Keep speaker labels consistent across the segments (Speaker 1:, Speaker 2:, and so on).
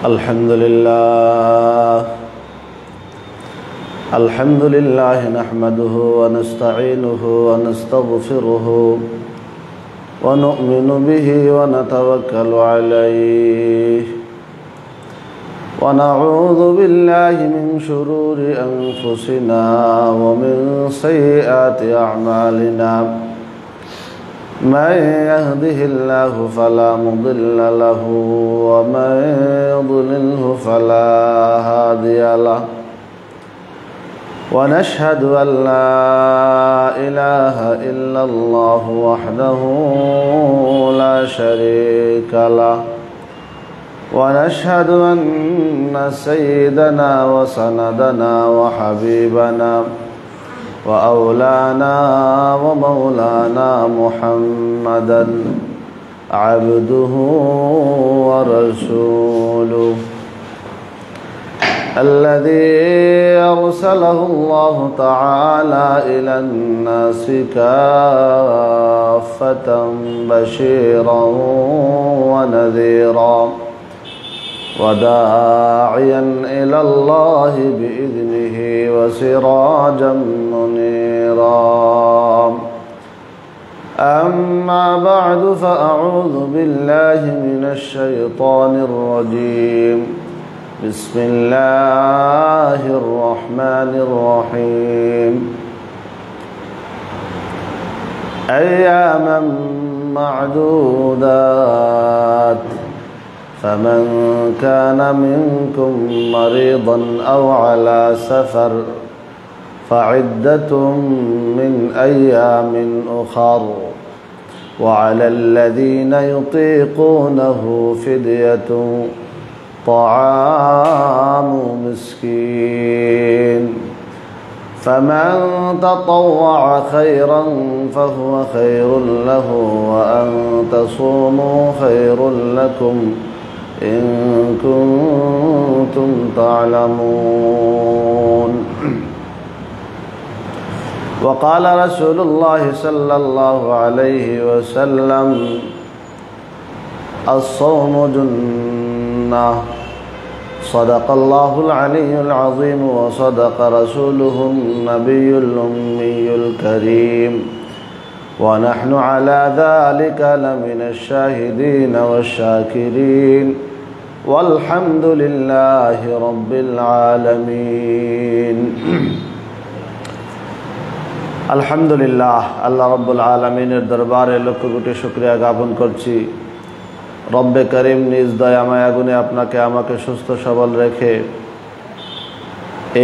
Speaker 1: الحمد لله نحمده ونستعينه ونستغفره ونؤمن به ونتوكل عليه ونعوذ بالله من شرور أنفسنا ومن سيئات أعمالنا من يهده الله فلا مضل له ومن يضلله فلا هادي له ونشهد أن لا إله إلا الله وحده لا شريك له ونشهد أن سيدنا وسندنا وحبيبنا وأولانا ومولانا محمدا عبده ورسوله الذي أرسله الله تعالى إلى الناس كافة بشيرا ونذيرا وداعيا إلى الله بإذنه وسراجا منيرا أما بعد فأعوذ بالله من الشيطان الرجيم بسم الله الرحمن الرحيم أياما معدودات فمن كان منكم مريضا أو على سفر فعدة من أيام أخر وعلى الذين يطيقونه فدية طعام مسكين فمن تطوع خيرا فهو خير له وأن تصوموا خير لكم إن كنتم تعلمون وقال رسول الله صلى الله عليه وسلم الصوم جنة صدق الله العلي العظيم وصدق رسوله النبي الأمي الكريم ونحن على ذلك لمن الشاهدين والشاكرين والحمد لله رب العالمين আলহামদুলিল্লাহ আল্লাহ রাব্বুল আলামিনের দরবারে লক্ষ কোটি শুকরিয়া জ্ঞাপন করছি। রব্বে করিম নিজ দয়া মায়া গুণে আপনাকে আমাকে সুস্থ সবল রেখে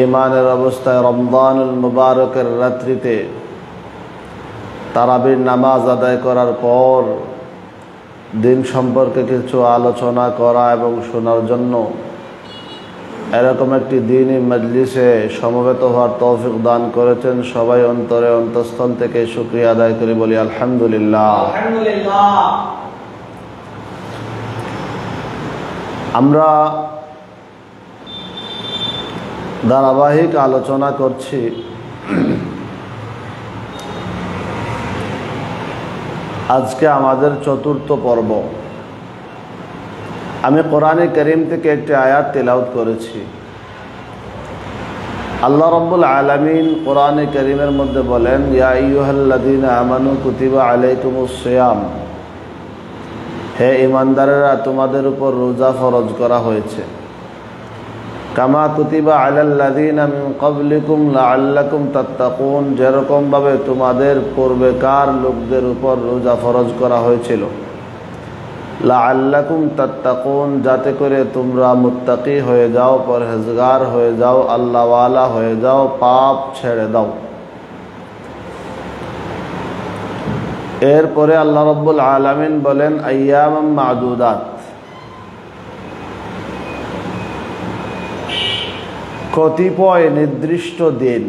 Speaker 1: ঈমানের অবস্থায় রমজানুল মুবারকের রাত্রিতে তারাবির নামাজ আদায় করার পর দিন সম্পর্কে কিছু আলোচনা করা এবং শোনার জন্য এরকম একটি দ্বীনি মজলিসে সমবেত হওয়ার তৌফিক দান করেছেন। সবাই অন্তরে অন্তঃস্থল থেকে শুকরিয়া আদায় করে বলি আলহামদুলিল্লাহ। আমরা ধারাবাহিক আলোচনা করছি আজকে আমাদের চতুর্থ পর্ব। আমি কোরআনে কারীম থেকে একটি আয়াত তেলাওয়াত করেছি। আল্লাহ রাব্বুল আলামিন কোরআনে কারীমের মধ্যে বলেন, ইয়া আইয়ুহাল্লাযীনা আমানু কুতিবা আলাইকুমুস সিয়াম, হে ঈমানদারেরা তোমাদের উপর রোজা ফরজ করা হয়েছে। কামা কুতিবা আলাল্লাযীনা মিন ক্বাবলিকুম লাআল্লাকুম তাত্তাকুন, যেরকম ভাবে তোমাদের পূর্বেকার লোকদের উপর রোজা ফরজ করা হয়েছিল। লাআল্লাকুম তাত্তাকুন, যাতে করে তোমরা মুত্তাকি হয়ে যাও, পরহেজগার হয়ে যাও, আল্লাহওয়ালা হয়ে যাও, পাপ ছেড়ে দাও। এরপরে আল্লাহ রাব্বুল আলামিন বলেন আইয়ামাম মা'দুদাত, কতিপয় নির্দিষ্ট দিন।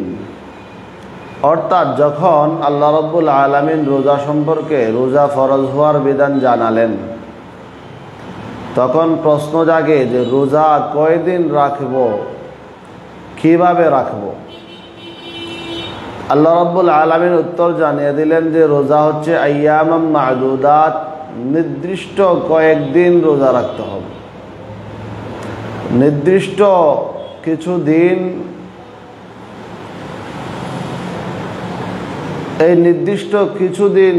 Speaker 1: অর্থাৎ যখন আল্লাহ রাব্বুল আলামিন রোজা সম্পর্কে রোজা ফরজ হওয়ার বিধান জানালেন, তখন প্রশ্ন জাগে যে রোজা কয়দিন রাখব, কিভাবে রাখব। আল্লাহ রাব্বুল আলামিন উত্তর জানিয়ে দিলেন যে রোজা হচ্ছে আইয়ামাম মা'দুদাত, নির্দিষ্ট কয়েকদিন রোজা রাখতে হবে। নির্দিষ্ট কিছু দিন, এই নির্দিষ্ট কিছুদিন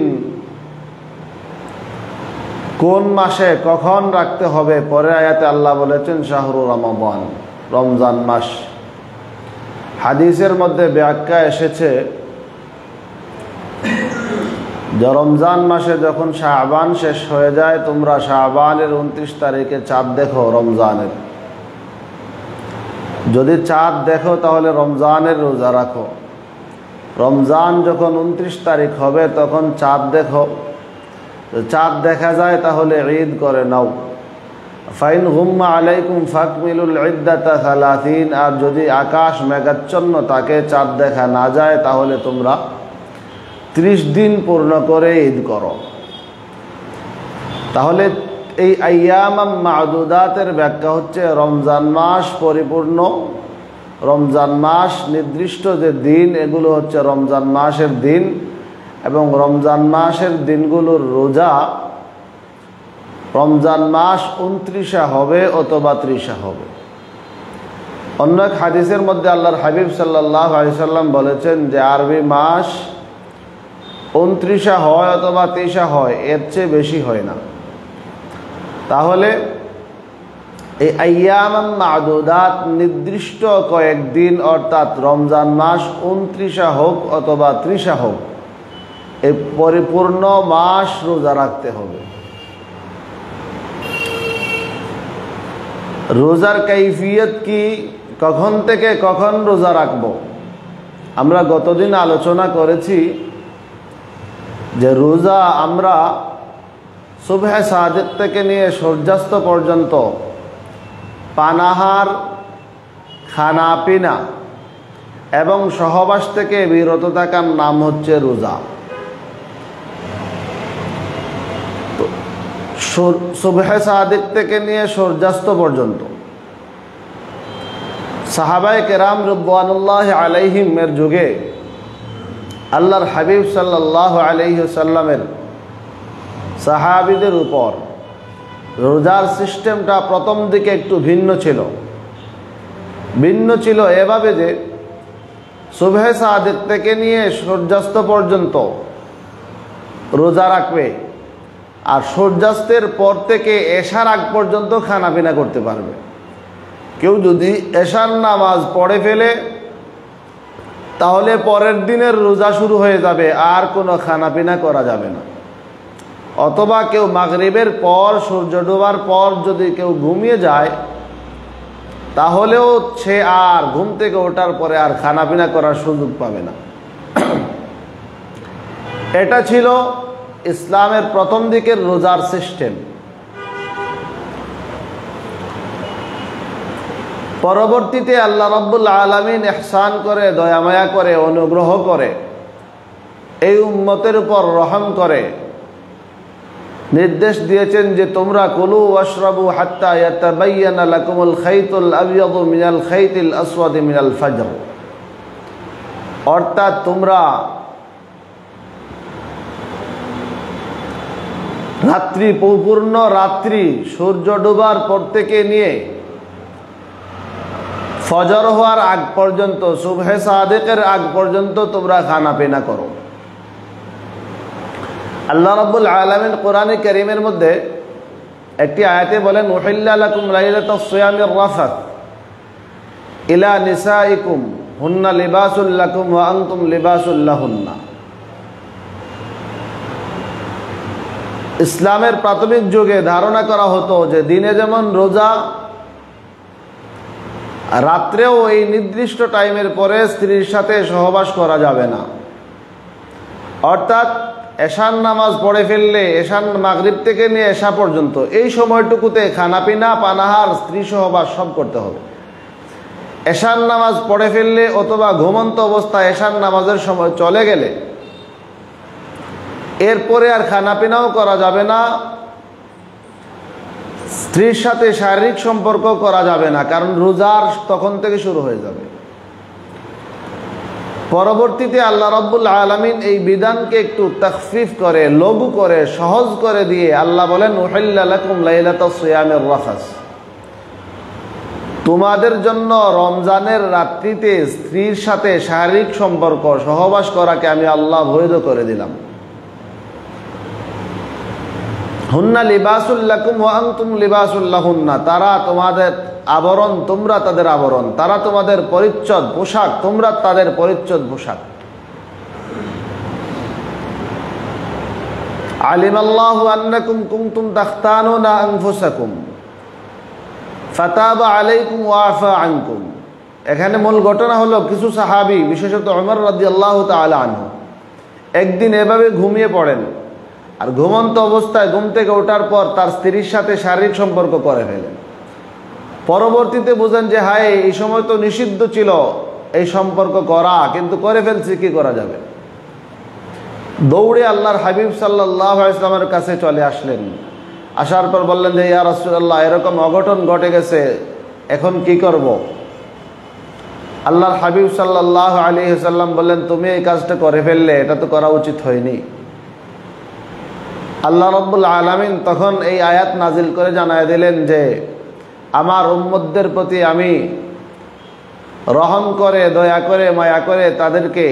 Speaker 1: কোন মাসে কখন রাখতে হবে, পরের আয়াতে আল্লাহ বলেছেন শাহরু রমাদান, রমজান মাস। হাদিসের মধ্যে ব্যাখ্যা এসেছে যে রমজান মাসে যখন শাবান শেষ হয়ে যায়, তোমরা শাবানের 29 তারিখে চাঁদ দেখো রমজানের। যদি চাঁদ দেখো তাহলে রমজানের রোজা রাখো। রমজান যখন 29 তারিখ হবে তখন চাঁদ দেখো, চাঁদ দেখা যায় তাহলে ঈদ করে নাও। ফাইন গুম্মা আলাইকুম ফাকমিলুল ইদ্দাতা 30, আর যদি আকাশ মেঘাচ্ছন্ন থাকে, চাঁদ দেখা না যায়, তাহলে তোমরা 30 দিন পূর্ণ করে ঈদ করো। তাহলে এই আইয়াম মাদুদাতের ব্যাখ্যা হচ্ছে রমজান মাস পরিপূর্ণ, রমজান মাস নির্দিষ্ট যে দিন, এগুলো হচ্ছে রমজান মাসের দিন, এবং রমজান মাসের দিনগুলোর রোজা রমজান মাস 29 হবে অথবা 30 হবে। অন্য এক হাদিসের মধ্যে আল্লাহর হাবিব সাল্লাল্লাহু আলাইহি সাল্লাম বলেছেন যে আরবি মাস 29 হয় অথবা 30 হয়, এর চেয়ে বেশি হয় না। তাহলে এই আইয়াম মাদুদাত নির্দিষ্ট কয়েকদিন, অর্থাৎ রমজান মাস 29 হোক অথবা 30 হোক, এই পরিপূর্ণ মাস রোজা রাখতে হবে। রোজার কাইফিয়ত কি, কখন থেকে কখন রোজা রাখব? আমরা গতদিন আলোচনা করেছি যে রোজা আমরা সুবহে সাদিক থেকে নিয়ে সূর্যাস্ত পর্যন্ত পানাহার, খানা পিনা এবং সহবাস থেকে বিরত থাকার নাম হচ্ছে রোজা। সুবহে সাদিক থেকে নিয়ে সূর্যাস্ত পর্যন্ত সাহাবায়ে কেরাম রিদওয়ানুল্লাহি আলাইহিম এর যুগে আল্লাহর হাবিব সাল্লাল্লাহু আলাইহি ওয়াসাল্লামের সাহাবীদের উপর রোজার সিস্টেমটা প্রথম দিকে একটু ভিন্ন ছিল এভাবে যে সুবহে সাদিক থেকে নিয়ে সূর্যাস্ত পর্যন্ত রোজা রাখবে, আর সূর্যাস্তের পর থেকে এশার আগ পর্যন্ত খানা পিনা করতে পারবে। কেউ যদি এশার নামাজ পড়ে ফেলে তাহলে পরের দিনের রোজা শুরু হয়ে যাবে, আর কোনো খানা পিনা করা যাবে না। অথবা কেউ মাগরিবের পর, সূর্য ডোবার পর যদি কেউ ঘুমিয়ে যায়, তাহলেও সে আর ঘুম থেকে ওঠার পরে আর খানা পিনা করার সুযোগ পাবে না। এটা ছিল ইসলামের প্রথম দিকের রোজার সিস্টেম। পরবর্তীতে আল্লাহ রাব্বুল আলামিন ইহসান করে, দয়ামায়া করে, অনুগ্রহ করে, এই উম্মতের উপর রহম করে নির্দেশ দিয়েছেন যে তোমরা কুলু ওয়াশরাবু হাত্তা ইয়াতাবায়্যানা লাকুমুল খাইতুল আবয়াদু মিনাল খাইতিল আসওয়াদি মিনাল ফাজর। অর্থাৎ তোমরা রাত্রি, পূর্ণ রাত্রি সূর্য ডোবার পর থেকে নিয়ে ফজর হওয়ার আগ পর্যন্ত, সুবহে সাদিকের আগ পর্যন্ত তোমরা খানা পিনা করো। আল্লাহ রাব্বুল আলামিন কোরআনে কারীমের মধ্যে একটি আয়াতে বলেন, উহিল্লা লাকুম লাইলাতাস সিয়ামির রাফাত ইলা নিসাইকুম হুন্না লিবাসুল লাকুম ওয়া আনতুম লিবাসুল লাহুন্না। ইসলামের প্রাথমিক যুগে ধারণা করা হতো যে দিনে যেমন রোজা, রাত্রেও এই নির্দিষ্ট টাইমের পরে স্ত্রীর সাথে সহবাস করা যাবে না। অর্থাৎ এশার নামাজ পড়ে ফেললে, এশার মাগরিব থেকে নিয়ে এশা পর্যন্ত এই সময়টুকুতে খানাপিনা, পানাহার, স্ত্রী সহবাস সব করতে হবে। এশার নামাজ পড়ে ফেললে অথবা ঘুমন্ত অবস্থায় এশার নামাজের সময় চলে গেলে এরপরে আর খানাপিনাও করা যাবে না, স্ত্রীর সাথে শারীরিক সম্পর্ক করা যাবে না, কারণ রোজার তখন থেকে শুরু হয়ে যাবে। পরবর্তীতে আল্লাহ রাব্বুল আলামিন এই বিধানকে একটু তাখফিফ করে, লঘু করে, সহজ করে দিয়ে আল্লাহ বলেন, উহিল্লা লাকুম লাইলাতাস সিয়ামির রাফাস। তোমাদের জন্য রমজানের রাত্রিতে স্ত্রীর সাথে শারীরিক সম্পর্ক সহবাস করাকে আমি আল্লাহ বৈধ করে দিলাম। হুন্না লিবাসুল লাকুম ওয়া আনতুম লিবাসুল লাহুন্না, তারা তোমাদের আবরণ, তোমরা তাদের আবরণ, তারা তোমাদের পরিচ্ছদ পোশাক, তোমরা তাদের পরিচ্ছদ পোশাক। আলিমাল্লাহু আন্নাকুম কুনতুম তাখতানুনা আনফুসাকুম ফাতাবা আলাইকুম ওয়া আফা আনকুম। এখানে মূল ঘটনা হলো কিছু সাহাবী, বিশেষত ওমর রাদিয়াল্লাহু তাআলা আনহু, একদিন এভাবে ঘুমিয়ে পড়েন আর ঘুমন্ত অবস্থায় ঘুম থেকে ওঠার পর তার স্ত্রীর সাথে শারীরিক সম্পর্ক করে ফেলেন। পরবর্তীতে বুঝেন যে হায়, এই সময় তো নিষিদ্ধ ছিল এই সম্পর্ক করা, কিন্তু করে ফেলছি, কি করা যাবে। দৌড়ে আল্লাহর হাবিব সাল্লাল্লাহু আলাইহি ওয়াসাল্লামের কাছে চলে আসলেন। আসার পর বললেন যে ইয়া রাসূলুল্লাহ, এরকম অঘটন ঘটে গেছে, এখন কি করব। আল্লাহর হাবিব সাল্লাল্লাহু আলাইহি ওয়াসাল্লাম বললেন, তুমি এই কাজটা করে ফেললে, এটা তো করা উচিত হয়নি। আল্লাহ রাব্বুল আলামিন তখন এই আয়াত নাজিল করে জানায় দিলেন যে আমার উম্মতদের প্রতি আমি রহম করে, দয়া করে, মায়া করে তাদেরকে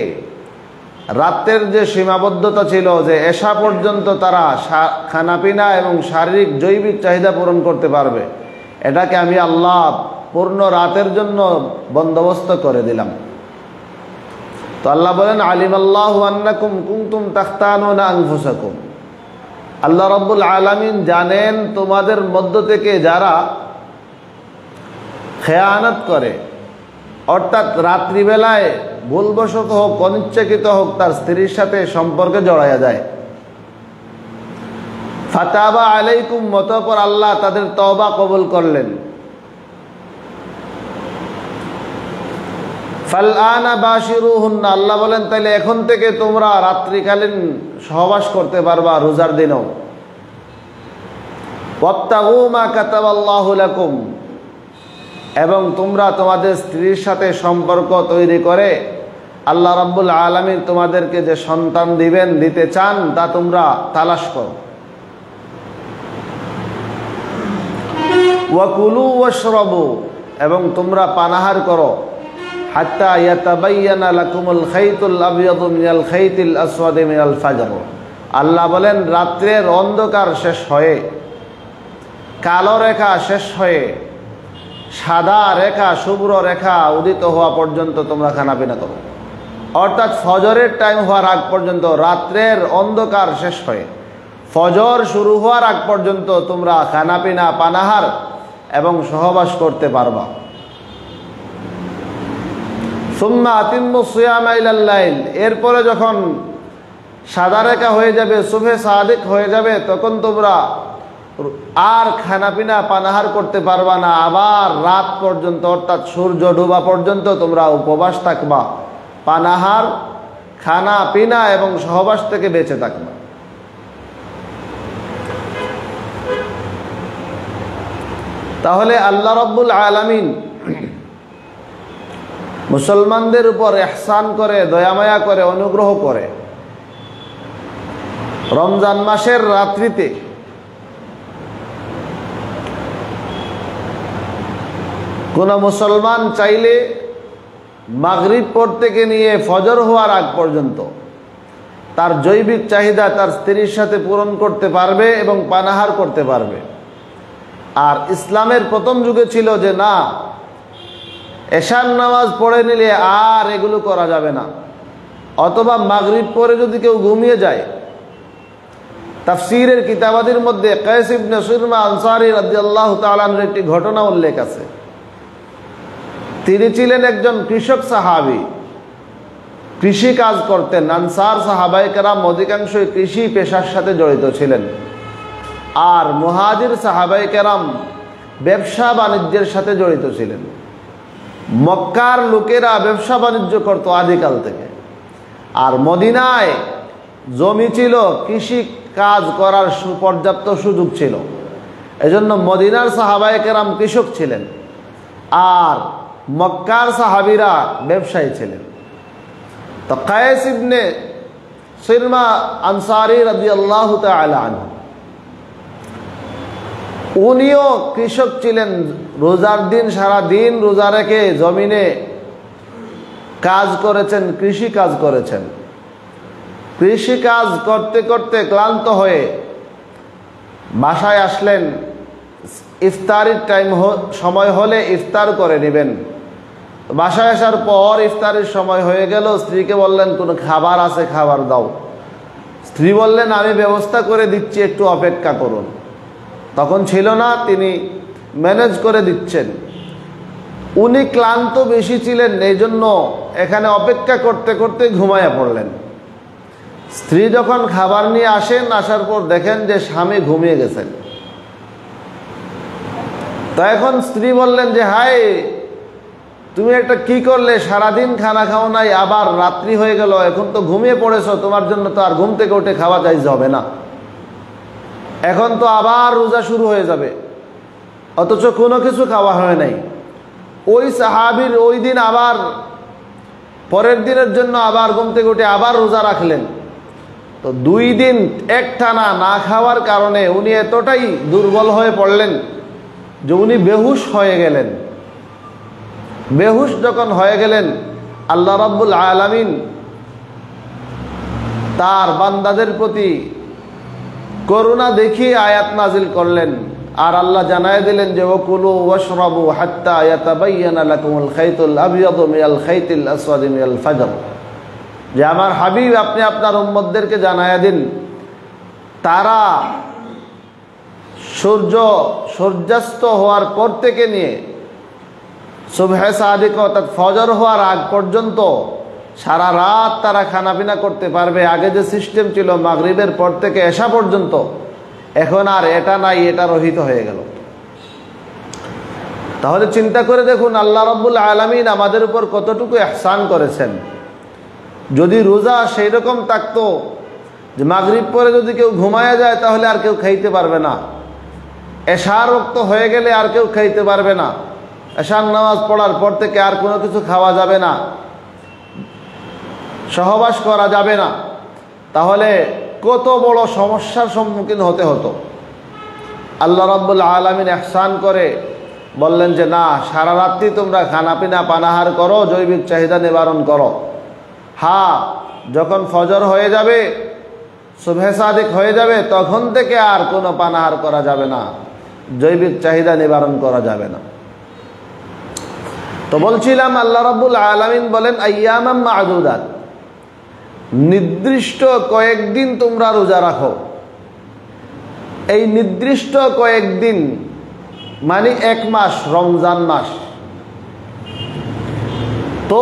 Speaker 1: রাতের যে সীমাবদ্ধতা ছিল যে এশা পর্যন্ত তারা খানাপিনা এবং শারীরিক জৈবিক চাহিদা পূরণ করতে পারবে, এটাকে আমি আল্লাহ পূর্ণ রাতের জন্য বন্দোবস্ত করে দিলাম। তো আল্লাহ বলেন আলিমাল্লাহু আন্নাকুম কুনতুম তাখতানুনা আনফুসাকুম, আল্লাহ রাব্বুল আলামিন জানেন তোমাদের মধ্য থেকে যারা খেয়ানত করে, অর্থাৎ রাত্রিবেলায় ভুলবশত হোক অনিচ্ছাকৃত হোক তার স্ত্রীর সাথে সম্পর্কে জড়ায়া যায়। ফাতাবা আলাইকুম, অতঃপর আল্লাহ তাদের তওবা কবুল করলেন। ফালআনা বাশিরুহুন্না, আল্লাহ বলেন তাহলে এখন থেকে তোমরা রাত্রিকালীন সহবাস করতে পারবা রোজার দিনও। ওয়াবতাগু মা কাতাবাল্লাহু লাকুম, এবং তোমরা তোমাদের স্ত্রীর সাথে সম্পর্ক তৈরি করে আল্লাহ রাব্বুল আলামিন তোমাদেরকে যে সন্তান দিবেন, দিতে চান, তা তোমরা তালাশ করো। ওয়াকুলু ওয়াশরাবু, এবং তোমরা পানাহার করো। হাত্তা ইয়াতাবায়্যানা লাকুমুল খাইতুল আবয়াদু মিনাল খাইতিল আসওয়াদি মিনাল ফাজর, আল্লাহ বলেন রাত্রের অন্ধকার শেষ হয়ে, কালো রেখা শেষ হয়ে সাদা রেখা, শুভ্র রেখা উদিত হওয়া পর্যন্ত তোমরা খানাপিনা করো। অর্থাৎ ফজরের টাইম হওয়ার আগ পর্যন্ত, রাত্রের অন্ধকার শেষ হয়ে ফজর শুরু হওয়ার আগ পর্যন্ত তোমরা খানাপিনা, পানাহার এবং সহবাস করতে পারবা। সুম্মা আতিম্মু সিয়ামা ইলাল লাইল, এরপরে যখন সাদা রেখা হয়ে যাবে, সুবহে সাদিক হয়ে যাবে, তখন তোমরা আর খানাপিনা পানাহার করতে পারবা না। আবার রাত পর্যন্ত, অর্থাৎ সূর্য ডোবা পর্যন্ত তোমরা উপবাস থাকবা, পানাহার, খানা পিনা এবং সহবাস থেকে বেঁচে থাকবা। তাহলে আল্লাহ রাব্বুল আলামিন মুসলমানদের উপর ইহসান করে, দয়ামায়া করে, অনুগ্রহ করে রমজান মাসের রাত্রিতে কোন মুসলমান চাইলে মাগরিব পর থেকে নিয়ে ফজর হওয়ার আগ পর্যন্ত তার জৈবিক চাহিদা তার স্ত্রীর সাথে পূরণ করতে পারবে এবং পানাহার করতে পারবে। আর ইসলামের প্রথম যুগে ছিল যে না, এশার নামাজ পড়ে নিলে আর এগুলো করা যাবে না, অথবা মাগরিব পরে যদি কেউ ঘুমিয়ে যায়। তাফসীরের কিতাবাদির মধ্যে কায়েস ইবনে সুরমা আনসারী রাদিয়াল্লাহু তাআলা আনহুর একটি ঘটনা উল্লেখ আছে। তিনি ছিলেন একজন কৃষক সাহাবী, কৃষি কাজ করতেন। আনসার সাহাবায়ে কেরাম অধিকাংশই কৃষি পেশার সাথে জড়িত ছিলেন, আর মুহাজির সাহাবায়ে কেরাম ব্যবসা বাণিজ্যের সাথে জড়িত ছিলেন। মক্কার লোকেরা ব্যবসা বাণিজ্য করত আদিকাল থেকে, আর মদিনায় জমি ছিল, কৃষি কাজ করার পর্যাপ্ত সুযোগ ছিল। এজন্য মদিনার সাহাবায়ে কেরাম কৃষক ছিলেন, আর মক্কার সাহাবীরা ব্যবসায়ী ছিলেন। তো কায়েস ইবনে সুরমা আনসারী রাদিয়াল্লাহু তাআলা আনহু উনিও কৃষক ছিলেন, রোজার দিন সারা দিন রোজা রেখে জমিনে কাজ করেছেন, কৃষি কাজ করেছেন। কৃষি কাজ করতে করতে ক্লান্ত হয়ে বাসায় আসলেন। ইফতারির সময় হলে ইফতার করে নেবেন। বাসায় আসার পর ইফতারের সময় হয়ে গেল, স্ত্রীকে বললেন কোনো খাবার আছে, খাবার দাও। স্ত্রী বললেন আমি ব্যবস্থা করে দিচ্ছি, একটু অপেক্ষা করুন। তখন ছিল না, তিনি ম্যানেজ করে দিচ্ছেন। উনি ক্লান্ত বেশি ছিলেন, এই জন্য এখানে অপেক্ষা করতে করতে ঘুমায়া পড়লেন। স্ত্রী যখন খাবার নিয়ে আসেন, আসার পর দেখেন যে স্বামী ঘুমিয়ে গেছেন। তো এখন স্ত্রী বললেন যে হায়, তুমি একটা কি করলে, সারাদিন খানা খাও নাই, আবার রাত্রি হয়ে গেল, এখন তো ঘুমিয়ে পড়েছো, তোমার জন্য তো আর ঘুম থেকে উঠে খাওয়া যাইজ হবে না, এখন তো আবার রোজা শুরু হয়ে যাবে, অথচ কোনো কিছু খাওয়া হয় নাই। ওই সাহাবীর ওই দিন আবার পরের দিনের জন্য আবার ঘুম থেকে উঠে আবার রোজা রাখলেন। তো 2 দিন একটানা না খাওয়ার কারণে উনি এতটাই দুর্বল হয়ে পড়লেন যে উনি বেহুশ হয়ে গেলেন। বেহুশ যখন হয়ে গেলেন, আল্লাহ রাব্বুল আলামিন তার বান্দাদের প্রতি করুণা দেখিয়ে আয়াত নাজিল করলেন। আর আল্লাহ জানায় দিলেন যে ওকুলু ওয়াশরাবু হাত্তা ইয়াতাবায়্যানা লাকুমুল খাইতুল আবয়াদু মিনাল খাইতিল আসওয়াদি মিনাল ফাজর, যে আমার হাবিব আপনি আপনার উম্মতদেরকে জানায়া দিন, তারা সূর্যাস্ত হওয়ার পর থেকে নিয়ে সুবহে সাদিক অর্থাৎ ফজর হওয়ার আগ পর্যন্ত সারা রাত তারা খানাপিনা করতে পারবে। আগে যে সিস্টেম ছিল মাগরিবের পর থেকে এশা পর্যন্ত, এখন আর এটা নাই, এটা রহিত হয়ে গেল। তাহলে চিন্তা করে দেখুন আল্লাহ রাব্বুল আলামিন আমাদের উপর কতটুকু ইহসান করেছেন। যদি রোজা সেই রকম থাকতো যে মাগরিব পরে যদি কেউ ঘুমায়া যায় তাহলে আর কেউ খাইতে পারবে না, এশার ওয়াক্ত হয়ে গেলে আর কেউ খাইতে পারবে না, এশার নামাজ পড়ার পর থেকে আর কোনো কিছু খাওয়া যাবে না, সহবাস করা যাবে না, তাহলে কত বড় সমস্যার সম্মুখীন হতে হতো। আল্লাহ রাব্বুল আলামিন ইহসান করে বললেন যে না, সারা রাত্রি তোমরা খানাপিনা পানাহার করো, জৈবিক চাহিদা নিবারণ করো। হ্যাঁ, যখন ফজর হয়ে যাবে, সুবহে সাদিক হয়ে যাবে, তখন থেকে আর কোনো পানাহার করা যাবে না, জৈবিক চাহিদা নিবারণ করা যাবে না। তো বলছিলাম আল্লাহ রাব্বুল আলামিন বলেন আইয়ামাম মা'দুদাত, নির্দিষ্ট কয়েকদিন তোমরা রোজা রাখো। এই নির্দিষ্ট কয়েকদিন মানে 1 মাস, রমজান মাস। তো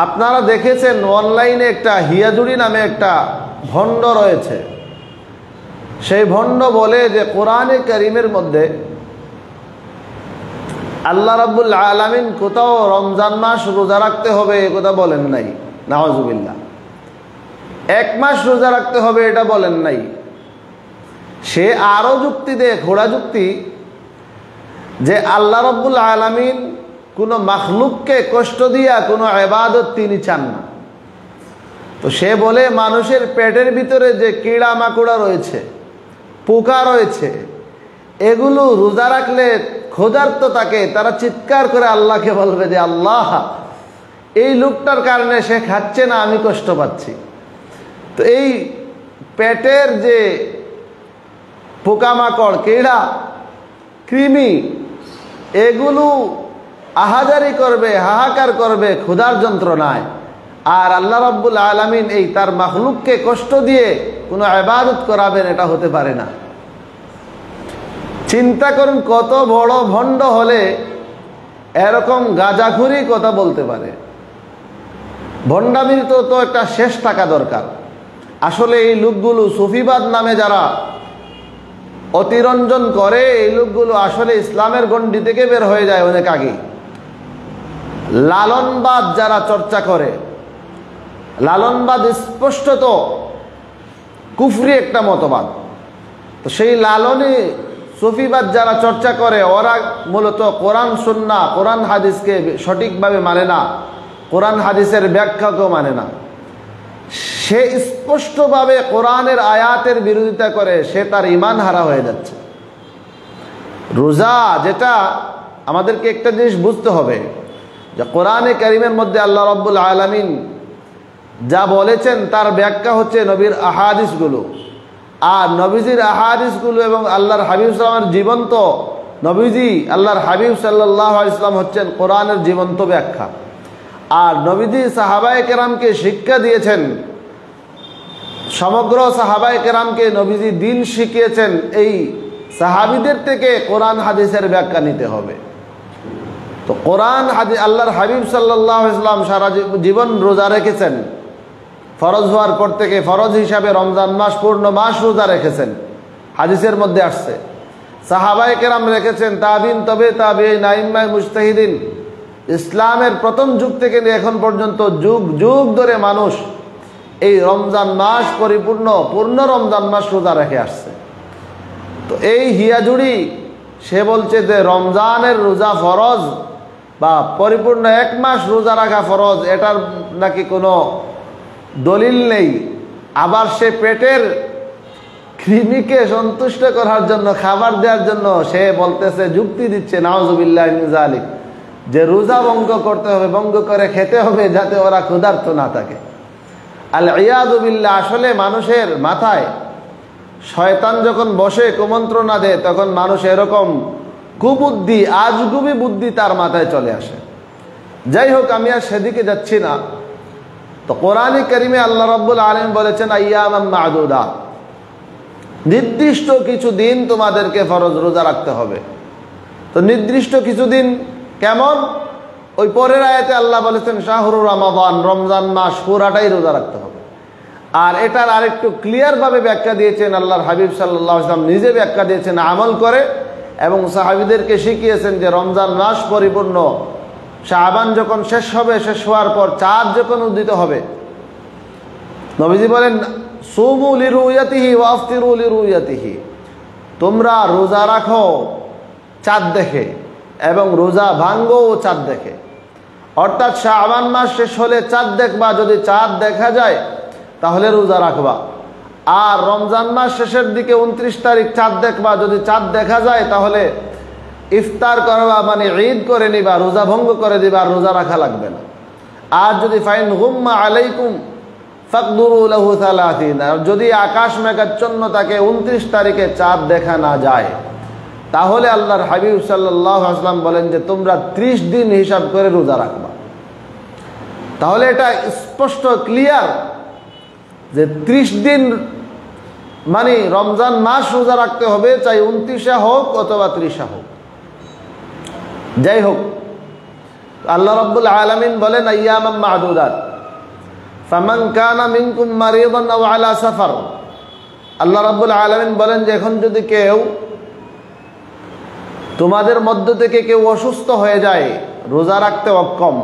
Speaker 1: আপনারা দেখেছেন অনলাইনে একটা হিয়াজুড়ি নামে একটা ভণ্ড রয়েছে। সেই ভণ্ড বলে যে কোরআনে কারীমের মধ্যে আল্লাহ রাব্বুল আলামিন কোথাও রমজান মাস রোজা রাখতে হবে এ কথা বলেন নাই, নাউজুবিল্লাহ। 1 মাস রোজা রাখতে হবে এটা বলেন নাই। সে আরো যুক্তি দেয়, ঘোড়া যুক্তি, যে আল্লাহ রাব্বুল আলামিন কোনো মাখলুককে কষ্ট দিয়া কোনো ইবাদত তিনি চান না। তো সে বলে মানুষের পেটের ভিতরে যে কীড়া মাকড়া রয়েছে, পোকা রয়েছে, এগুলো রোজা রাখলে ক্ষুধার্ত থাকে, তারা চিৎকার করে আল্লাহকে বলবে যে আল্লাহ, এই লোকটার কারণে সে খাচ্ছে না, আমি কষ্ট পাচ্ছি। তো এই পেটের যে পোকামাকড়, কীড়া, কৃমি, এগুলো আহাজারি করবে, হাহাকার করবে ক্ষুধার যন্ত্রণায়। আর আল্লাহ রাব্বুল আলামিন এই তার মাখলুককে কষ্ট দিয়ে কোনো ইবাদত করাবেন, এটা হতে পারে না। চিন্তা করুন কত বড় ভণ্ড হলে এরকম গাঁজাখুরি কথা বলতে পারে। ভণ্ডামির তো একটা শেষ থাকা দরকার। আসলে এই লোকগুলো সুফিবাদ নামে যারা অতিরঞ্জন করে, এই লোকগুলো আসলে ইসলামের গণ্ডি থেকে বের হয়ে যায় অনেক আগে। লালনবাদ যারা চর্চা করে, লালনবাদ স্পষ্টত কুফরি একটা মতবাদ। তো সেই লালনী সুফিবাদ যারা চর্চা করে, ওরা মূলত কোরআন সুন্নাহ, কোরআন হাদিসকে সঠিকভাবে মানে না, কোরআন হাদিসের ব্যাখ্যাকেও মানে না। সে স্পষ্টভাবে কোরআনের আয়াতের বিরোধিতা করে, সে তার ঈমান হারা হয়ে যাচ্ছে। রোজা যেটা আমাদেরকে একটা জিনিস বুঝতে হবে যে কোরআনে কারীমের মধ্যে আল্লাহ রাব্বুল আলামিন যা বলেছেন তার ব্যাখ্যা হচ্ছে নবীর আহাদিসগুলো, আর নবীজির আহাদিসগুলো এবং আল্লাহর হাবিব সাল্লামের জীবন্ত নবীজি আল্লাহর হাবিব সাল্লাল্লাহু আলাইহি ওয়াসাল্লাম হচ্ছেন কোরআনের জীবন্ত ব্যাখ্যা। আর নবীজি সাহাবায়ে কেরামকে শিক্ষা দিয়েছেন, সমগ্র সাহাবায়ে কেরামকে নবীজি দিন শিখিয়েছেন। এই সাহাবীদের থেকে কোরআন হাদিসের ব্যাখ্যা নিতে হবে। তো কোরআন হাদিস আল্লাহর হাবিব সাল্লাল্লাহু আলাইহি ওয়াসাল্লাম সারা জীবন রোজা রেখেছেন, ফরজ হওয়ার পর থেকে ফরজ হিসাবে রমজান মাস পূর্ণ মাস রোজা রেখেছেন, হাদিসের মধ্যে আসছে। সাহাবায়ে কেরাম রেখেছেন, তাবিন তবে তাবিঈন আইম্মায়ে মুজতাহিদিন, ইসলামের প্রথম যুগ থেকে নিয়ে এখন পর্যন্ত যুগ যুগ ধরে মানুষ এই রমজান মাস পূর্ণ রমজান মাস রোজা রেখে আসছে। তো এই হিয়াজুড়ি সে বলছে যে রমজানের রোজা ফরজ বা পরিপূর্ণ এক মাস রোজা রাখা ফরজ, এটার নাকি কোনো দলিল নেই। আবার সে পেটের কৃমিকে সন্তুষ্ট করার জন্য, খাবার দেওয়ার জন্য সে বলতেছে, যুক্তি দিচ্ছে নাউজুবিল্লাহি মিন যালিক, যে রোজা ভঙ্গ করতে হবে, ভঙ্গ করে খেতে হবে যাতে ওরা ক্ষুধার্ত না থাকে। আল ইয়াযু বিল্লাহ। আসলে মানুষের মাথায় শয়তান যখন বসে কুমন্ত্রণা দেয় তখন মানুষ এরকম কুবুদ্ধি, আজগুবি বুদ্ধি তার মাথায় চলে আসে। যাই হোক, আমি আর সেদিকে যাচ্ছি না। তো কোরআনে কারীমে আল্লাহ রাব্বুল আলামিন বলেছেন আইয়ামান মা'দুদাত, নির্দিষ্ট কিছু দিন তোমাদেরকে ফরজ রোজা রাখতে হবে। তো নির্দিষ্ট কিছু দিন কেমন? ওই পরের আয়াতে আল্লাহ বলেছেন শাহরু রমাদান, রমজান মাস পুরাটাই রোজা রাখতে হবে। আর এটার আরেকটু ক্লিয়ার ভাবে ব্যাখ্যা দিয়েছেন আল্লাহর হাবিব সাল্লাল্লাহু আলাইহি ওয়াসাল্লাম, নিজে ব্যাখ্যা দিয়েছেন আমল করে, এবং সাহাবীদেরকে শিখিয়েছেন যে রমজান মাস পরিপূর্ণ, শাবান যখন শেষ হবে, শেষ হওয়ার পর চাঁদ যখন উদিত হবে, নবীজি বলেন সুমু লিরুয়াতিহি ওয়া আফতিরু লিরুয়াতিহি, তোমরা রোজা রাখো চাঁদ দেখে এবং রোজা ভাঙ্গো চাঁদ দেখে। অর্থাৎ শাবান মাস শেষ হলে চাঁদ দেখবা, যদি চাঁদ দেখা যায় তাহলে রোজা রাখবা। আর রমজান মাস শেষের দিকে 29 তারিখ চাঁদ দেখবা, যদি চাঁদ দেখা যায় তাহলে ইফতার করবা, মানে ঈদ করে নিবা, রোজা ভঙ্গ করে দিবা, আর রোজা রাখা লাগবে না। আর যদি ফাইন গুম্মা আলাইকুম ফাকদুরু লাহু 30, যদি আকাশ মেঘাচ্ছন্ন থাকে 29 তারিখে চাঁদ দেখা না যায়, তাহলে আল্লাহর হাবিব সাল্লাল্লাহু আলাইহি ওয়াসাল্লাম বলেন যে তোমরা 30 দিন হিসাব করে রোজা রাখবা। তাহলে এটা স্পষ্ট ক্লিয়ার যে 30 দিন মানে রমজান মাস রোজা রাখতে হবে, চাই 29 হোক অথবা 30 হোক। যাই হোক, আল্লাহ রাব্বুল আলামিন বলেন আইয়ামান মা'দুদাত ফামান কানা মিনকুম মারিদান আও আলা সাফার। আল্লাহ রাব্বুল আলামিন বলেন যে এখন যদি কেউ তোমাদের মধ্য থেকে কেউ অসুস্থ হয়ে যায়, রোজা রাখতে অক্ষম,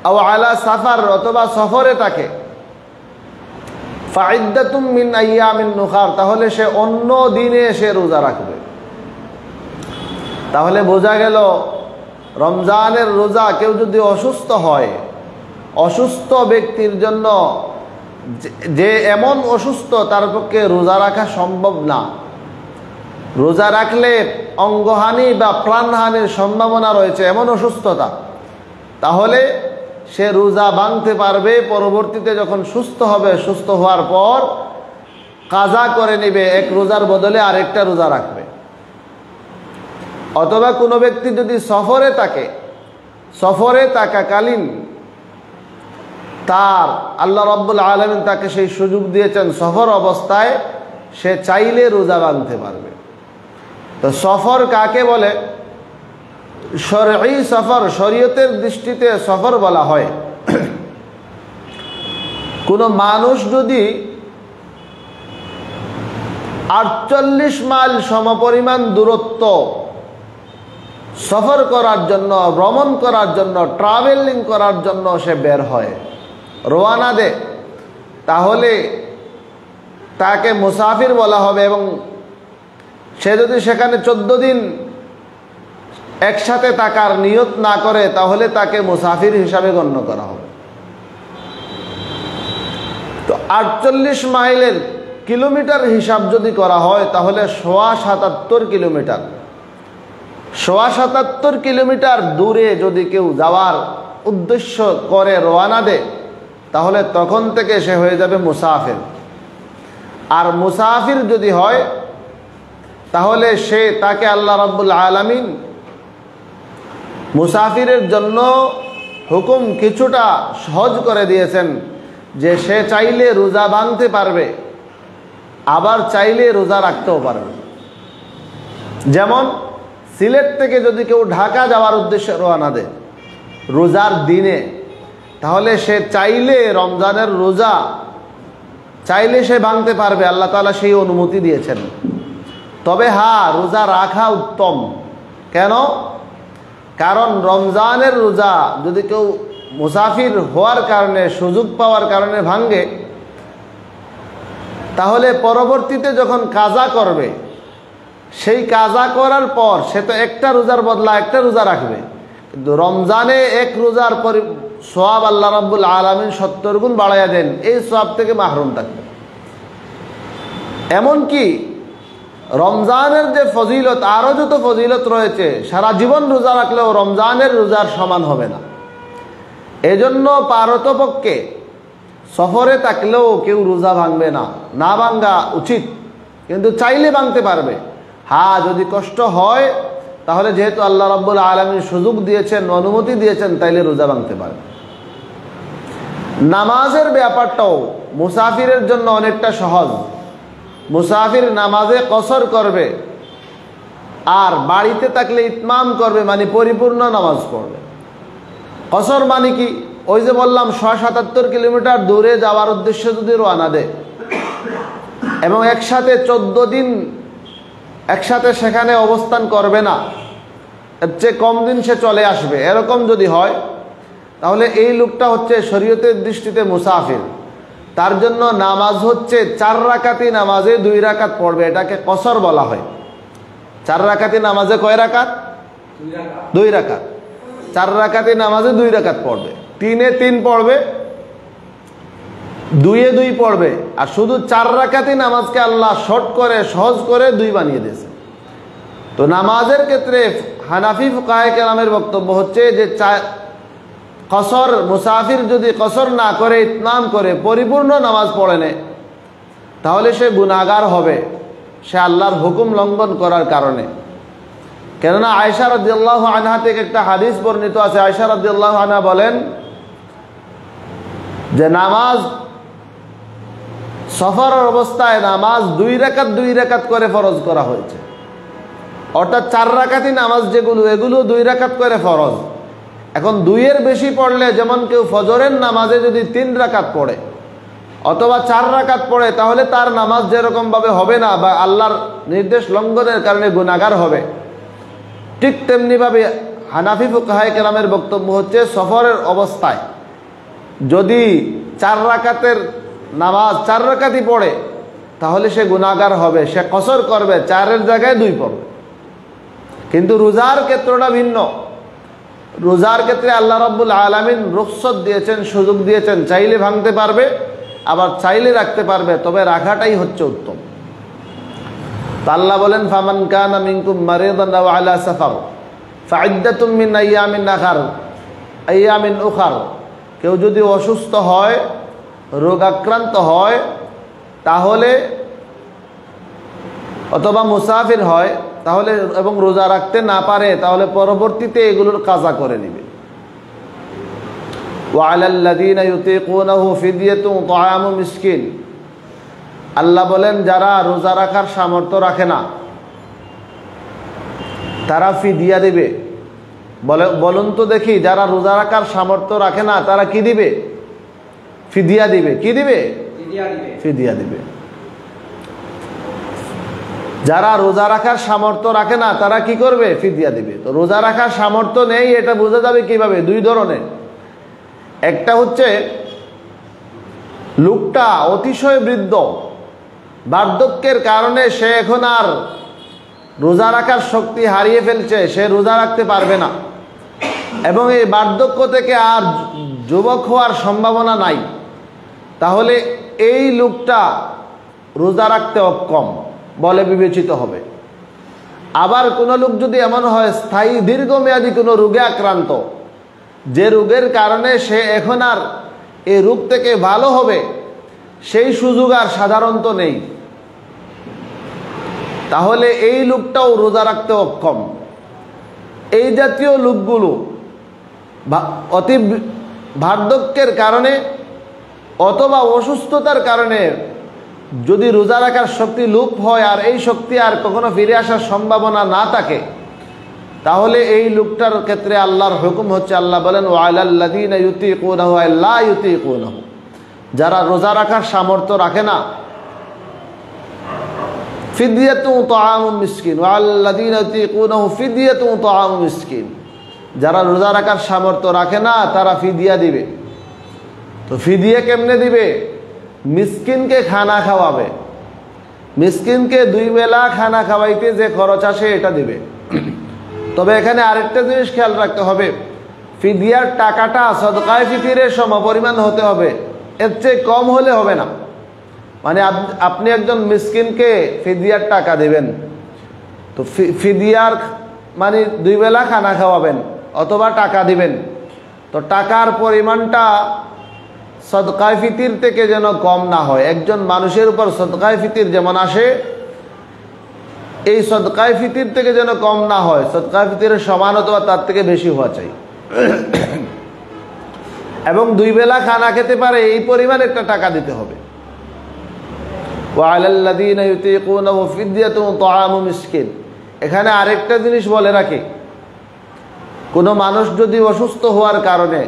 Speaker 1: আও আলা সাফার, অথবা সফরে থাকে, ফাইদ্দাতুম মিন আইয়ামিন নুখার, তাহলে সে অন্য দিনে সে রোজা রাখবে। তাহলে বোঝা গেল রমজানের রোজা কেউ যদি অসুস্থ হয়, অসুস্থ ব্যক্তির জন্য, যে এমন অসুস্থ তার পক্ষে রোজা রাখা সম্ভব না, রোজা রাখলে অঙ্গহানি বা প্রাণহানির সম্ভাবনা রয়েছে, এমন অসুস্থতা, তাহলে সে রোজা ভাঙতে পারবে। পরবর্তীতে যখন সুস্থ হবে, সুস্থ হওয়ার পর কাজা করে নেবে, এক রোজার বদলে আরেকটা রোজা রাখবে। অথবা কোনো ব্যক্তি যদি সফরে থাকে, সফরে থাকাকালীন তার আল্লাহ রাব্বুল আলামিন তাকে সেই সুযোগ দিয়েছেন, সফর অবস্থায় সে চাইলে রোজা ভাঙতে পারবে। তো সফর কাকে বলে? শরঈ সফর, শরীয়তের দৃষ্টিতে সফর বলা হয় কোনো মানুষ যদি 48 মাইল সমপরিমাণ দূরত্ব সফর করার জন্য, ভ্রমণ করার জন্য, ট্রাভেলিং করার জন্য সে বের হয়, রওনা দেয়, তাহলে তাকে মুসাফির বলা হবে। এবং সে যদি সেখানে 14 দিন একসাথে থাকার নিয়ত না করে, তাহলে তাকে মুসাফির হিসাবে গণ্য করা হবে। তো 48 মাইলের কিলোমিটার হিসাব যদি করা হয়, তাহলে 77 কিলোমিটার, 77 কিলোমিটার দূরে যদি কেউ যাওয়ার উদ্দেশ্য করে রওনা দেয় তাহলে তখন থেকে সে হয়ে যাবে মুসাফির। আর মুসাফির যদি হয় তাহলে তাকে আল্লাহ রাব্বুল আলামিন মুসাফিরের জন্য হুকুম কিছুটা সহজ করে দিয়েছেন, যে সে চাইলে রোজা ভাঙতে পারবে, আবার চাইলে রোজা রাখতেও পারবে। যেমন সিলেট থেকে যদি কেউ ঢাকা যাওয়ার উদ্দেশ্যে রওনা দেয় রোজার দিনে, তাহলে সে চাইলে রমজানের রোজা চাইলে সে ভাঙতে পারবে, আল্লাহ তাআলা সেই অনুমতি দিয়েছেন। তবে হ্যাঁ, রোজা রাখা উত্তম। কেন? কারণ রমজানের রোজা যদি কেউ মুসাফির হওয়ার কারণে, সুযোগ পাওয়ার কারণে ভাঙে, তাহলে পরবর্তীতে যখন কাজা করবে, সেই কাজা করার পর সে তো একটা রোজার বদলা একটা রোজা রাখবে, কিন্তু রমজানে এক রোজার সওয়াব আল্লাহ রাব্বুল আলামিন 70 গুণ বাড়াইয়া দেন, এই সওয়াব থেকে মাহরুম থাকবে। এমনকি রমজানের যে ফজিলত, আরও যত ফজিলত রয়েছে, সারা জীবন রোজা রাখলেও রমজানের রোজার সমান হবে না। এজন্য পারতপক্ষে সফরে থাকলেও কেউ রোজা ভাঙবে না, না ভাঙা উচিত, কিন্তু চাইলে ভাঙতে পারবে। হ্যাঁ, যদি কষ্ট হয় তাহলে যেহেতু আল্লাহ রাব্বুল আলামিন সুযোগ দিয়েছেন, অনুমতি দিয়েছেন, তাইলে রোজা ভাঙতে পারবে। নামাজের ব্যাপারটাও মুসাফিরের জন্য অনেকটা সহজ। মুসাফির নামাজে কসর করবে, আর বাড়িতে থাকলে ইতমাম করবে, মানে পরিপূর্ণ নামাজ পড়বে। কসর মানে কি? ওই যে বললাম 77 কিলোমিটার দূরে যাওয়ার উদ্দেশ্যে যদি রওনা দেয় এবং একসাথে 14 দিন একসাথে সেখানে অবস্থান করবে না, এর চেয়ে কম দিন সে চলে আসবে, এরকম যদি হয় তাহলে এই লোকটা হচ্ছে শরীয়তের দৃষ্টিতে মুসাফির। তার জন্য নামাজ হচ্ছে 4 রাকাতি নামাজে 2 রাকাত পড়বে, এটাকে কসর বলা হয়। 4 রাকাতি নামাজে কয় রাকাত? 2 রাকাত। 4 রাকাতি নামাজে 2 রাকাত পড়বে, 3-এ 3 পড়বে, 2-এ 2 পড়বে। আর শুধু 4 রাকাতি নামাজকে আল্লাহ শর্ট করে, সহজ করে 2 বানিয়ে দিয়েছে। তো নামাজের ক্ষেত্রে হানাফি ফুকাহে কেরামের বক্তব্য হচ্ছে যে কসর, মুসাফির যদি কসর না করে, ইতমাম করে পরিপূর্ণ নামাজ পড়ে নেয়, তাহলে সে গুনাহগার হবে, সে আল্লাহর হুকুম লঙ্ঘন করার কারণে। কেননা আয়েশা রাদিয়াল্লাহু আনহা থেকে একটা হাদিস বর্ণিত আছে। আয়েশা রাদিয়াল্লাহু আনহা বলেন যে নামাজ সফরের অবস্থায় নামাজ 2 রাকাত করে ফরজ করা হয়েছে। অর্থাৎ 4 রাকাতি নামাজ যেগুলো, এগুলো 2 রাকাত করে ফরজ। এখন 2-এর বেশি পড়লে, যেমন কেউ ফজরের নামাজে যদি 3 রাকাত পড়ে অথবা 4 রাকাত পড়ে, তাহলে তার নামাজ যেরকমভাবে হবে না বা আল্লাহর নির্দেশ লঙ্ঘনের কারণে গুনাহগার হবে। ঠিক তেমনিভাবে হানাফি ফুকাহায়ে কেরামের বক্তব্য হচ্ছে সফরের অবস্থায় যদি 4 রাকাতের নামাজ 4 রাকাতই পড়ে, তাহলে সে গুনাহগার হবে, সে কসর করবে, 4-এর জায়গায় 2 পড়বে। কিন্তু রোজার ক্ষেত্রটা ভিন্ন। রোজার ক্ষেত্রে আল্লাহ রাব্বুল আলামিন রুখসত দিয়েছেন, সুযোগ দিয়েছেন, চাইলে ভাঙতে পারবে, আবার চাইলে রাখতে পারবে, তবে রাখাটাই হচ্ছে উত্তম। আল্লাহ বলেন ফামান কানা মিনকুম মারিদান আও আলা সাফার ফাইদ্দাতুম মিন আইয়ামিন উখার। কেউ যদি অসুস্থ হয়, রোগ আক্রান্ত হয়, তাহলে অথবা মুসাফির হয়, তাহলে এবং রোজা রাখতে না পারে, তাহলে পরবর্তীতে এগুলোর কাজা করে নেবে। ওয়ালাল্লাযীনা ইউতীকুনাহু ফিদিয়াতুন তাআমু মিসকিন। আল্লাহ বলেন যারা রোজা রাখার সামর্থ্য রাখে না তারা ফিদিয়া দিবে। বলুন তো দেখি, যারা রোজা রাখার সামর্থ্য রাখে না তারা কি দিবে? ফিদিয়া দিবে। কি দিবে? ফিদিয়া দিবে। যারা রোজা রাখার সামর্থ্য রাখে না তারা কি করবে? ফিদিয়া দিবে। তো রোজা রাখার সামর্থ্য নেই, এটা বোঝা যাবে কিভাবে? 2 ধরনের। একটা হচ্ছে লোকটা অতিশয় বৃদ্ধ, বার্ধক্যের কারণে সে এখন আর রোজা রাখার শক্তি হারিয়ে ফেলছে, সে রোজা রাখতে পারবে না, এবং এই বার্ধক্য থেকে আর যুবক হওয়ার সম্ভাবনা নাই, তাহলে এই লোকটা রোজা রাখতে অক্ষম বলে বিবেচিত হবে। আবার কোনো লোক যদি এমন হয় স্থায়ী দীর্ঘমেয়াদী কোনো রোগে আক্রান্ত, যে রোগের কারণে সে এখন আর এই রোগ থেকে ভালো হবে সেই সুযোগ আর সাধারণত নেই, তাহলে এই লোকটাও রোজা রাখতে অক্ষম। এই জাতীয় লোকগুলো অতি বার্ধক্যের কারণে অথবা অসুস্থতার কারণে যদি রোজা রাখার শক্তি লোপ হয় আর এই শক্তি আর কখনো ফিরে আসার সম্ভাবনা না থাকে, তাহলে এই লোকটার ক্ষেত্রে আল্লাহর হুকুম হচ্ছে, আল্লাহ বলেন ওয়ালাল্লাযীনা ইউতীকুনাহু লা ইউতীকুনাহু, যারা রোজা রাখার সামর্থ্য রাখে না, ফিদিয়াতুন তাআমুম মিসকিন, ওয়ালাল্লাযীনা ইউতীকুনাহু ফিদিয়াতুন তাআমুম মিসকিন, যারা রোজা রাখার সামর্থ্য রাখে না তারা ফিদিয়া দিবে। তো ফিদিয়া কেমনে দিবে? মিসকিনকে খানা খাওয়াবে, মিসকিনকে 2 বেলা খানা খাওয়াইতে যে খরচ আসে এটা দিবে। তবে এখানে আরেকটা জিনিস খেয়াল রাখতে হবে, ফিদিয়ার টাকাটা সদকায়ে ফিতরের সমপরিমাণ হতে হবে, এর চেয়ে কম হলে হবে না। মানে আপনি একজন মিসকিনকে ফিদিয়ার টাকা দেবেন, তো ফিদিয়ার মানে 2 বেলা খানা খাওয়াবেন অথবা টাকা দিবেন, তো টাকার পরিমাণটা সদকায়ে ফিতর থেকে যেন কম না হয়। একজন মানুষের উপর সদকায়ে ফিতর যেমন আসে, এই সদকায়ে ফিতর থেকে যেন কম না হয়, সদকায়ে ফিতরের সমান অথবা তার থেকে বেশি হওয়া চাই, এবং 2 বেলা খানা খেতে পারে এই পরিমাণ একটা টাকা দিতে হবে। ওয়ালাল্লাযীনা ইউতীকুনাহু ফিদিয়াতুন তাআমু মিসকিন। এখানে আরেকটা জিনিস বলে রাখি, কোনো মানুষ যদি অসুস্থ হওয়ার কারণে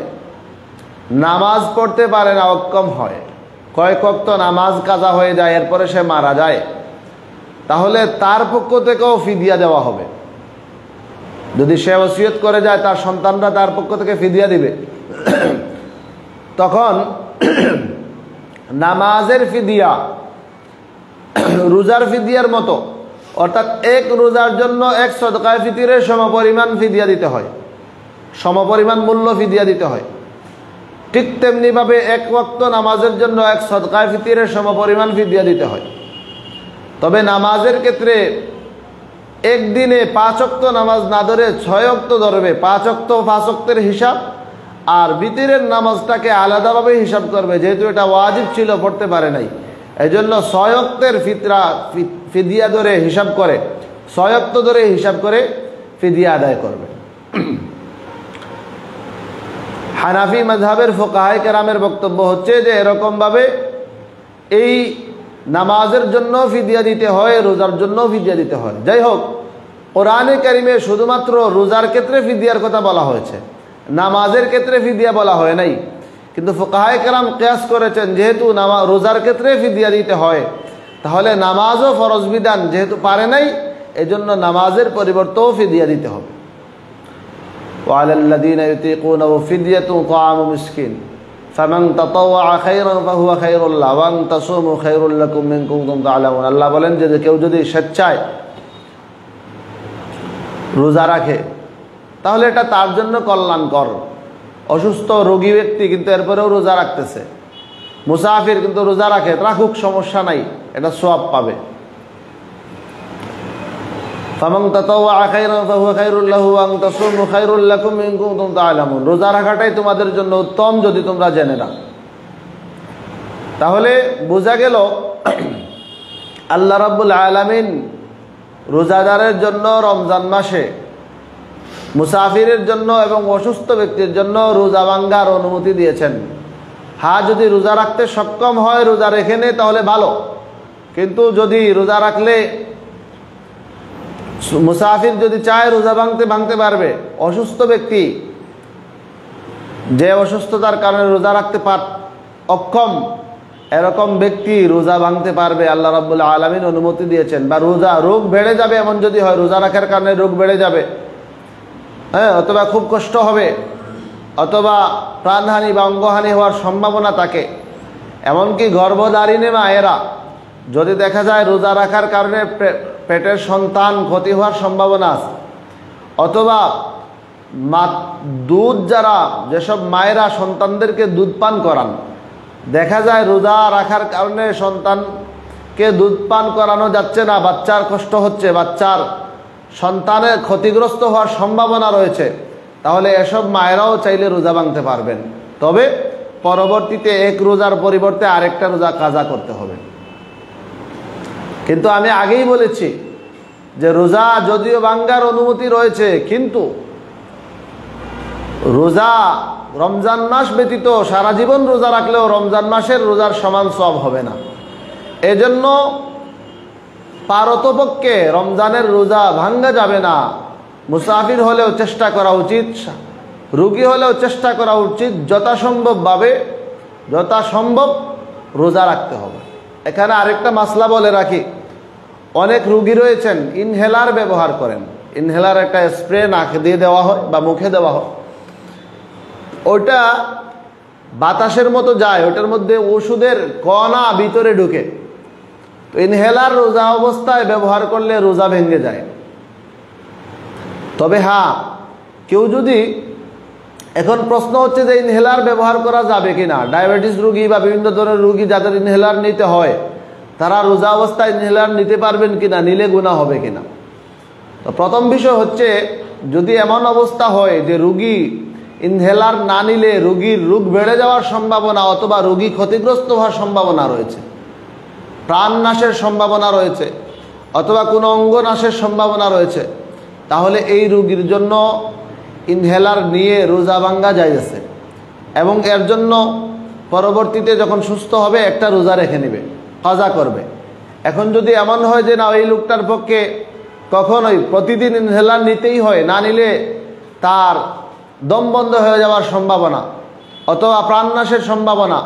Speaker 1: নামাজ পড়তে পারে না, অক্ষম হয়, কয়েক ওয়াক্ত নামাজ কাজা হয়ে যায়, এরপরে সে মারা যায়, তাহলে তার পক্ষ থেকেও ফিদিয়া দেওয়া হবে। যদি সে ওসিয়ত করে যায়, তার সন্তানরা তার পক্ষ থেকে ফিদিয়া দিবে। তখন নামাজের ফিদিয়া রোজার ফিদিয়ার মতো, অর্থাৎ এক রোজার জন্য এক সদকায়ে ফিতরের সমপরিমাণ ফিদিয়া দিতে হয়, সমপরিমাণ মূল্য ফিদিয়া দিতে হয়। ঠিক তেমনিভাবে এক ওয়াক্ত নামাজের জন্য এক সদকায়ে ফিতরের সমপরিমাণ ফিদিয়া দিতে হয়। তবে নামাজের ক্ষেত্রে একদিনে 5 ওয়াক্ত নামাজ না ধরে 6 ওয়াক্ত ধরবে, 5 ওয়াক্ত 5 ওয়াক্তের হিসাব, আর বিতরের নামাজটাকে আলাদাভাবে হিসাব করবে, যেহেতু এটা ওয়াজিব ছিল, পড়তে পারে নাই, এই জন্য 6 ওয়াক্তের ফিদিয়া ধরে হিসাব করে, 6 ওয়াক্ত ধরে হিসাব করে ফিদিয়া আদায় করবে। হানাফি মাযহাবের ফুকাহায়ে কেরামের বক্তব্য হচ্ছে যে এরকমভাবে এই নামাজের জন্য ফিদিয়া দিতে হয়, রোজার জন্য ফিদিয়া দিতে হয়। যাই হোক, কোরআনে কারিমে শুধুমাত্র রোজার ক্ষেত্রে ফিদিয়ার কথা বলা হয়েছে, নামাজের ক্ষেত্রে ফিদিয়া বলা হয় নাই। কিন্তু ফুকাহায়ে কেরাম কিয়াস করেছেন, যেহেতু রোজার ক্ষেত্রে ফিদিয়া দিতে হয়, তাহলে নামাজও ফরজ বিধান যেহেতু পারে নাই, এজন্য নামাজের পরিবর্তেও ফিদিয়া দিতে হবে। ওয়ালাল্লাযীনা ইউতীকুনাহু ফিদিয়াতুন তাআমু মিসকিন ফামান তাতাওয়া খায়রান ফাহুয়া খায়রুল লাহু ওয়া আন তাসুমু খায়রুল লাকুম ইন কুনতুম তা'লামুন। আল্লাহ বলেন যে কেউ যদি স্বেচ্ছায় রোজা রাখে তাহলে এটা তার জন্য কল্যাণকর। অসুস্থ রোগী ব্যক্তি কিন্তু এরপরেও রোজা রাখতেছে, মুসাফির কিন্তু রোজা রাখে, রাখুক, সমস্যা নাই, এটা সওয়াব পাবে। ফামান তাতাওয়া খায়রান ফাহুয়া খায়রুল লাহু ওয়া আন তাসুমু খায়রুল লাকুম ইন কুনতুম তা'লামুন। রোজা রাখাটাই তোমাদের জন্য উত্তম যদি তোমরা জেনে নাও। তাহলে বোঝা গেল আল্লাহ রাব্বুল আলামিন রোজাদারের জন্য রমজান মাসে মুসাফিরের জন্য এবং অসুস্থ ব্যক্তির জন্য রোজা ভাঙ্গার অনুমতি দিয়েছেন। হ্যাঁ, যদি রোজা রাখতে সক্ষম হয়, রোজা রেখে নেয় তাহলে ভালো, কিন্তু যদি রোজা রাখলে মুসাফির যদি চায় রোজা ভাঙতে পারবে। অসুস্থ ব্যক্তি যে অসুস্থতার কারণে রোজা রাখতে অক্ষম, এরকম ব্যক্তি রোজা ভাঙতে পারবে, আল্লাহ রাব্বুল আলামিন অনুমতি দিয়েছেন। বা রোগ বেড়ে যাবে এমন যদি হয়, রোজা রাখার কারণে রোগ বেড়ে যাবে, হ্যাঁ, অথবা খুব কষ্ট হবে, অথবা প্রাণহানি বা অঙ্গহানি হওয়ার সম্ভাবনা থাকে। এমনকি গর্ভধারিণী মায়েরা যদি দেখা যায় রোজা রাখার কারণে পেটের সন্তান ক্ষতি হওয়ার সম্ভাবনা আছে, অথবা দুধ যেসব মায়েরা সন্তানদেরকে দুধ পান করান, দেখা যায় রোজা রাখার কারণে সন্তানকে দুধ পান করানো যাচ্ছে না, বাচ্চার কষ্ট হচ্ছে, বাচ্চার সন্তানের ক্ষতিগ্রস্ত হওয়ার সম্ভাবনা রয়েছে, তাহলে এসব মায়েরাও চাইলে রোজা ভাঙতে পারবেন। তবে পরবর্তীতে এক রোজার পরিবর্তে আরেকটা রোজা কাজা করতে হবে। কিন্তু আমি আগেই বলেছি যে রোজা যদিও ভাঙ্গার অনুমতি রয়েছে, কিন্তু রোজা রমজান মাস ব্যতীত সারা জীবন রোজা রাখলেও রমজান মাসের রোজার সমান সওয়াব হবে না। এজন্য পারতপক্ষে রমজানের রোজা ভাঙ্গা যাবে না। মুসাফির হলেও চেষ্টা করা উচিত, রোগী হলেও চেষ্টা করা উচিত যথাসম্ভব রোজা রাখতে হবে। এখানে আরেকটা মাসলা বলে রাখি, অনেক রোগী রয়েছেন ইনহেলার ব্যবহার করেন। ইনহেলার একটা স্প্রে নাকে দিয়ে দেওয়া হয় বা মুখে দেওয়া হয়, ওটা বাতাসের মতো যায়, ওটার মধ্যে ওষুধের কণা ভিতরে ঢুকে। তো ইনহেলার রোজা অবস্থায় ব্যবহার করলে রোজা ভেঙে যায়। তবে হ্যাঁ, কেউ যদি, এখন প্রশ্ন হচ্ছে যে ইনহেলার ব্যবহার করা যাবে কিনা, ডায়াবেটিস রোগী বা বিভিন্ন ধরনের রোগী যাদের ইনহেলার নিতে হয়, তারা রোজা অবস্থায় ইনহেলার নিতে পারবেন কিনা, নিলে গুনাহ হবে কিনা। তো প্রথম বিষয় হচ্ছে, যদি এমন অবস্থা হয় যে রোগী ইনহেলার না নিলে রোগীর রোগ বেড়ে যাওয়ার সম্ভাবনা অথবা রোগী ক্ষতিগ্রস্ত হওয়ার সম্ভাবনা রয়েছে, প্রাণ নাশের সম্ভাবনা রয়েছে অথবা কোনো অঙ্গ নাশের সম্ভাবনা রয়েছে, তাহলে এই রোগীর জন্য ইনহেলার নিয়ে রোজা ভাঙ্গা যাইতেছে এবং এর জন্য পরবর্তীতে যখন সুস্থ হবে একটা রোজা রেখে নেবে, কাজা করবে। এখন যদি এমন হয় যে না, এই লোকটার পক্ষে কখনোই প্রতিদিন ইনহেলার নিতেই হয়, না নিলে তার দম বন্ধ হয়ে যাওয়ার সম্ভাবনা অথবা প্রাণনাশের সম্ভাবনা,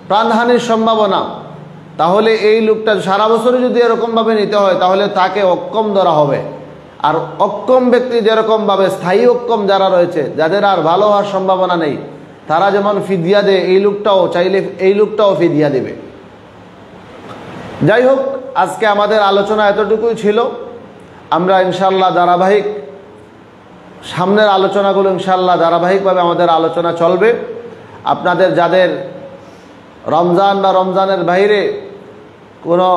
Speaker 1: প্রাণহানির সম্ভাবনা, তাহলে এই লোকটা সারা বছরই যদি এরকমভাবে নিতে হয় তাহলে তাকে অক্ষম ধরা হবে। আর অক্ষম ব্যক্তি যেরকমভাবে স্থায়ী অক্ষম যারা রয়েছে, যাদের আর ভালো হওয়ার সম্ভাবনা নেই, তারা যেমন ফিদিয়া দেয়, এই লোকটাও চাইলে এই লোকটাও ফিদিয়া দেবে। যাই হোক, আজকে আমাদের আলোচনা এতটুকুই ছিল। আমরা ইনশাআল্লাহ সামনের আলোচনাগুলো ইনশাআল্লাহ ধারাবাহিকভাবে আমাদের আলোচনা চলবে। আপনাদের যাদের রমজান বা রমজানের বাইরে কোনো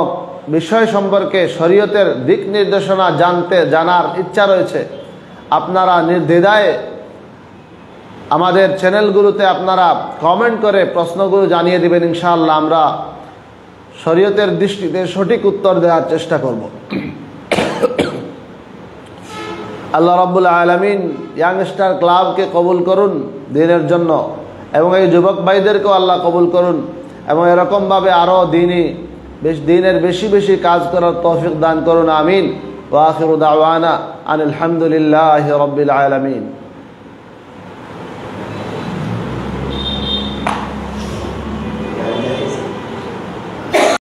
Speaker 1: বিষয় সম্পর্কে শরীয়তের দিক নির্দেশনা জানার ইচ্ছা রয়েছে, আপনারা নির্দ্বিধায় আমাদের চ্যানেলগুলোতে আপনারা কমেন্ট করে প্রশ্নগুলো জানিয়ে দেবেন। ইনশাআল্লাহ আমরা শরীয়তের দৃষ্টিতে সঠিক উত্তর দেওয়ার চেষ্টা করব। আল্লাহ রাব্বুল আলামিন ইয়াংস্টার ক্লাবকে কবুল করুন দিনের জন্য, এবং এই যুবক ভাইদেরকেও আল্লাহ কবুল করুন, এবং এরকমভাবে আরও দিনের বেশি বেশি কাজ করার তৌফিক দান করুন। আমিন। ওয়া আখিরু দাওয়ানা আনিল হামদুলিল্লাহি রাব্বিল আলামিন।